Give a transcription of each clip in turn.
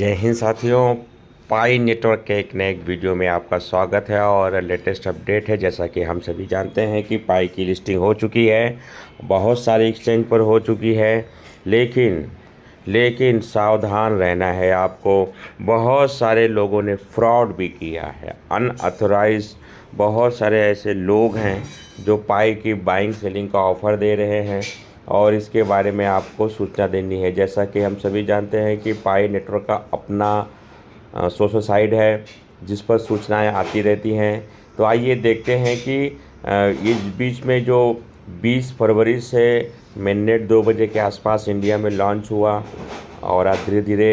जय हिंद साथियों। पाई नेटवर्क के एक नए वीडियो में आपका स्वागत है और लेटेस्ट अपडेट है। जैसा कि हम सभी जानते हैं कि पाई की लिस्टिंग हो चुकी है, बहुत सारे एक्सचेंज पर हो चुकी है, लेकिन सावधान रहना है आपको। बहुत सारे लोगों ने फ्रॉड भी किया है, अनऑथराइज बहुत सारे ऐसे लोग हैं जो पाई की बाइंग सेलिंग का ऑफ़र दे रहे हैं और इसके बारे में आपको सूचना देनी है। जैसा कि हम सभी जानते हैं कि पाई नेटवर्क का अपना सोशल साइट है जिस पर सूचनाएं आती रहती हैं। तो आइए देखते हैं कि इस बीच में जो 20 फरवरी से मिडनाइट 2 बजे के आसपास इंडिया में लॉन्च हुआ और आज धीरे धीरे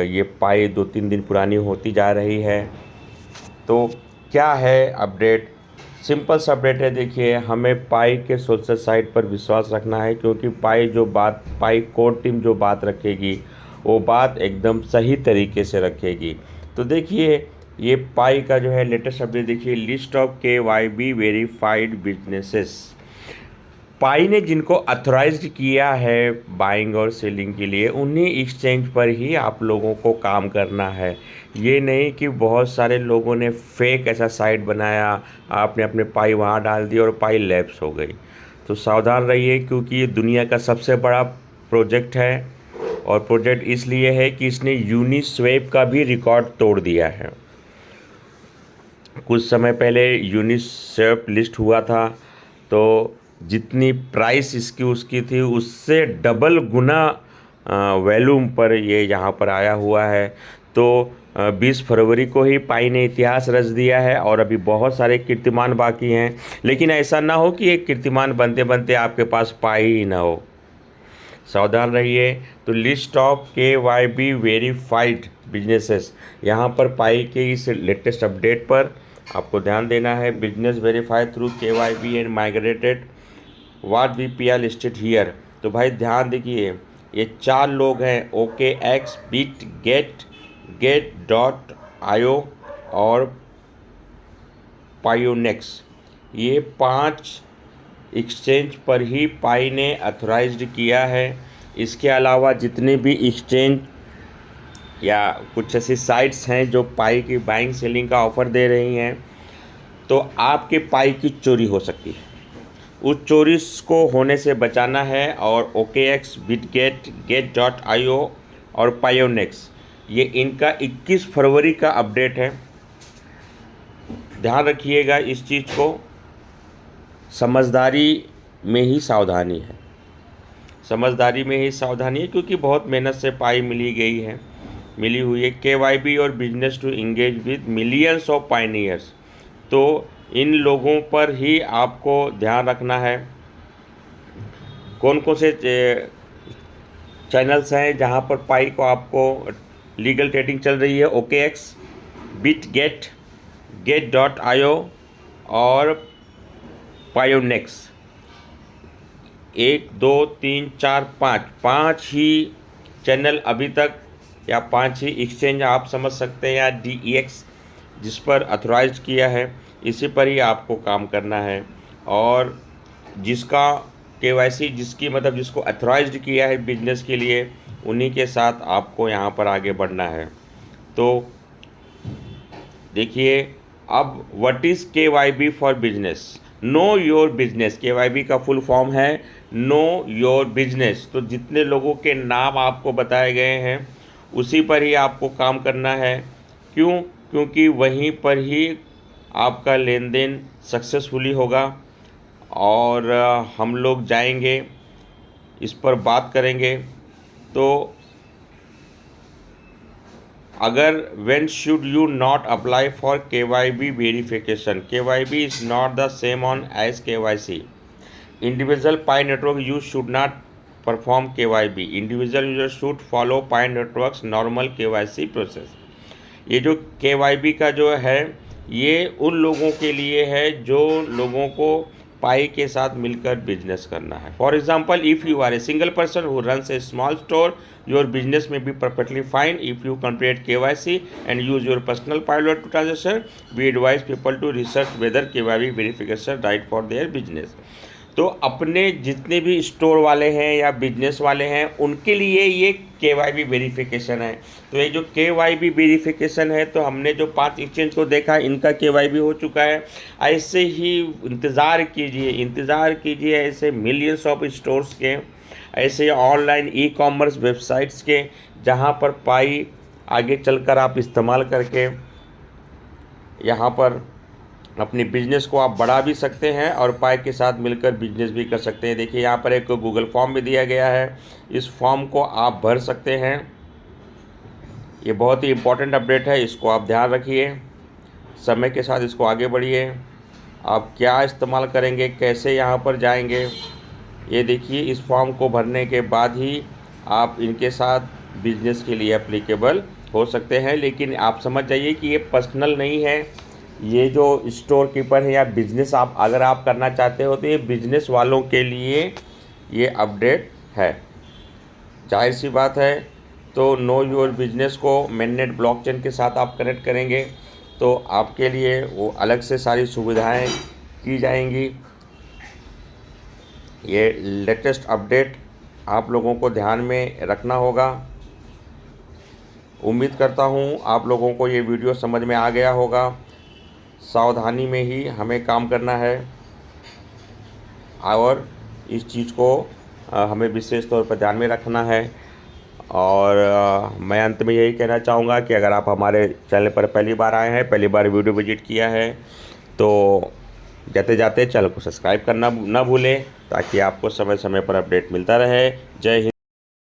ये पाई 2-3 दिन पुरानी होती जा रही है। तो क्या है अपडेट? सिंपल सा अपडेट है। देखिए, हमें पाई के सोशल साइट पर विश्वास रखना है क्योंकि पाई कोर टीम जो बात रखेगी वो बात एकदम सही तरीके से रखेगी। तो देखिए, ये पाई का जो है लेटेस्ट अपडेट देखिए, list of KYB verified businesses. Pi ने जिनको अथोराइज्ड किया है बाइंग और सेलिंग के लिए, उन्हीं एक्सचेंज पर ही आप लोगों को काम करना है। ये नहीं कि बहुत सारे लोगों ने फेक ऐसा साइट बनाया, आपने अपने पाई वहाँ डाल दी और पाई लैप्स हो गई। तो सावधान रहिए क्योंकि ये दुनिया का सबसे बड़ा प्रोजेक्ट है और प्रोजेक्ट इसलिए है कि इसने यूनिस्वैप का भी रिकॉर्ड तोड़ दिया है। कुछ समय पहले यूनिस्वैप लिस्ट हुआ था तो जितनी प्राइस इसकी उसकी थी उससे डबल गुना वैल्यूम पर ये यहाँ पर आया हुआ है। तो 20 फरवरी को ही पाई ने इतिहास रच दिया है और अभी बहुत सारे कीर्तिमान बाकी हैं। लेकिन ऐसा ना हो कि एक कीर्तिमान बनते बनते आपके पास पाई ही ना हो। सावधान रहिए। तो list of KYB verified businesses, यहाँ पर पाई के इस लेटेस्ट अपडेट पर आपको ध्यान देना है। Business verified through KYB and migrated what VPR listed here. तो भाई ध्यान देखिए, ये 4 लोग हैं, OKX, बिट get.io और पायोनेक्स। ये 5 एक्सचेंज पर ही पाई ने अथोराइज्ड किया है। इसके अलावा जितने भी एक्सचेंज या कुछ ऐसी साइट्स हैं जो पाई की बाइंग सेलिंग का ऑफ़र दे रही हैं, तो आपके पाई की चोरी हो सकती है। उस चोरी को होने से बचाना है और OKX, बिटगेट, get.io और पायोनेक्स, ये इनका 21 फरवरी का अपडेट है। ध्यान रखिएगा इस चीज़ को। समझदारी में ही सावधानी है, समझदारी में ही सावधानी है क्योंकि बहुत मेहनत से पाई मिली हुई है। KYB और business to engage with millions of pioneers. तो इन लोगों पर ही आपको ध्यान रखना है। कौन कौन से चैनल्स हैं जहां पर पाई को आपको लीगल ट्रेडिंग चल रही है? OKX, बिटगेट, get.io और पायोनेक्स। 1 2 3 4 5 ही चैनल अभी तक, या 5 ही एक्सचेंज आप समझ सकते हैं, या DEX जिस पर अथोराइज किया है, इसी पर ही आपको काम करना है। और जिसका KYC जिसको अथोराइज्ड किया है बिजनेस के लिए, उन्हीं के साथ आपको यहाँ पर आगे बढ़ना है। तो देखिए, अब what is KYB for business? Know your business. KYB का फुल फॉर्म है नो योर बिजनेस। तो जितने लोगों के नाम आपको बताए गए हैं उसी पर ही आपको काम करना है। क्यों? क्योंकि वहीं पर ही आपका लेन देन सक्सेसफुली होगा। और हम लोग जाएंगे, इस पर बात करेंगे। तो अगर when should you not apply for KYB verification? KYB is not the same on as KYC. Individual Pi network use should not perform KYB. Individual users should follow Pi network's normal KYC process. ये जो KYB का जो है, ये उन लोगों के लिए है जो लोगों को पाई के साथ मिलकर बिजनेस करना है। For example, if you are a single person who runs a small store, your business may be perfectly fine if you complete KYC and use your personal pilot to transaction. We advise people to research whether KYB verification right for their business. तो अपने जितने भी store वाले हैं या business वाले हैं उनके लिए ये KYB वेरिफिकेशन है। तो ये जो KYB वेरिफिकेशन है, तो हमने जो 5 एक्सचेंज को देखा इनका KYB हो चुका है। ऐसे ही इंतज़ार कीजिए ऐसे मिलियंस ऑफ स्टोर्स के, ऐसे ऑनलाइन ई-कॉमर्स वेबसाइट्स के, जहाँ पर पाई आगे चलकर आप इस्तेमाल करके यहाँ पर अपनी बिज़नेस को आप बढ़ा भी सकते हैं और पाई के साथ मिलकर बिजनेस भी कर सकते हैं। देखिए यहाँ पर एक गूगल फॉर्म भी दिया गया है, इस फॉर्म को आप भर सकते हैं। ये बहुत ही इम्पोर्टेंट अपडेट है, इसको आप ध्यान रखिए, समय के साथ इसको आगे बढ़िए। आप क्या इस्तेमाल करेंगे, कैसे यहाँ पर जाएंगे, ये देखिए। इस फॉर्म को भरने के बाद ही आप इनके साथ बिजनेस के लिए एप्लीकेबल हो सकते हैं। लेकिन आप समझ जाइए कि ये पर्सनल नहीं है, ये जो स्टोर कीपर है या बिज़नेस अगर आप करना चाहते हो तो ये बिज़नेस वालों के लिए ये अपडेट है। जाहिर सी बात है, तो नो योर बिजनेस को मैननेट ब्लॉकचेन के साथ आप कनेक्ट करेंगे तो आपके लिए वो अलग से सारी सुविधाएं की जाएंगी। ये लेटेस्ट अपडेट आप लोगों को ध्यान में रखना होगा। उम्मीद करता हूँ आप लोगों को ये वीडियो समझ में आ गया होगा। सावधानी में ही हमें काम करना है और इस चीज़ को हमें विशेष तौर पर ध्यान में रखना है। और मैं अंत में यही कहना चाहूँगा कि अगर आप हमारे चैनल पर पहली बार आए हैं, पहली बार वीडियो विजिट किया है, तो जाते जाते चैनल को सब्सक्राइब करना ना भूलें, ताकि आपको समय समय पर अपडेट मिलता रहे। जय हिंद।